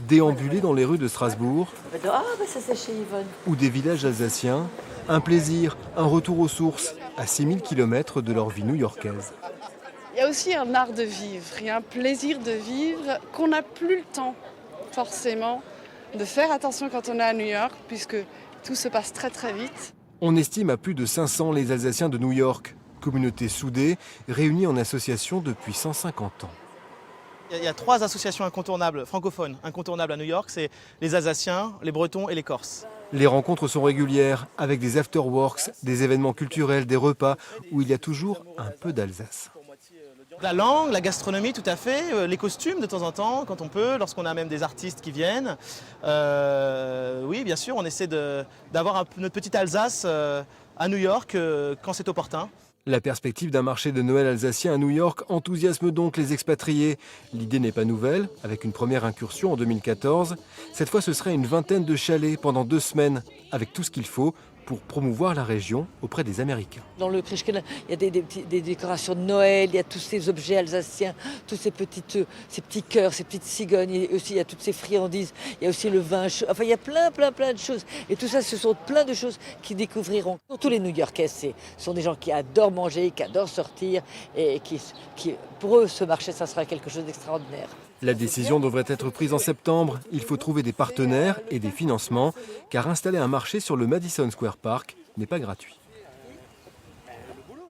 Déambuler dans les rues de Strasbourg Ah, ça c'est chez Yvonne. ou des villages alsaciens, un plaisir, un retour aux sources, à 6000 km de leur vie new-yorkaise. Il y a aussi un art de vivre, il y a un plaisir de vivre qu'on n'a plus le temps, forcément, de faire attention quand on est à New York, puisque tout se passe très très vite. On estime à plus de 500 les Alsaciens de New York, communauté soudée, réunie en association depuis 150 ans. Il y a 3 associations incontournables, francophones, incontournables à New York, c'est les Alsaciens, les Bretons et les Corses. Les rencontres sont régulières, avec des afterworks, des événements culturels, des repas, où il y a toujours un peu d'Alsace. La langue, la gastronomie, tout à fait, les costumes de temps en temps, quand on peut, lorsqu'on a même des artistes qui viennent. Oui, bien sûr, on essaie d'avoir notre petite Alsace à New York quand c'est opportun. La perspective d'un marché de Noël alsacien à New York enthousiasme donc les expatriés. L'idée n'est pas nouvelle, avec une première incursion en 2014. Cette fois, ce serait une vingtaine de chalets pendant 2 semaines, avec tout ce qu'il faut pour promouvoir la région auprès des Américains. Dans le Krischken, il y a des décorations de Noël, il y a tous ces objets alsaciens, tous ces petits cœurs, ces petites cigognes, et aussi il y a toutes ces friandises, il y a aussi le vin chaud, enfin il y a plein de choses. Et tout ça, ce sont plein de choses qu'ils découvriront. Tous les New-Yorkais, ce sont des gens qui adorent manger, qui adorent sortir, et qui pour eux, ce marché, ça sera quelque chose d'extraordinaire. La décision devrait être prise en septembre. Il faut trouver des partenaires et des financements, car installer un marché sur le Madison Square Park n'est pas gratuit.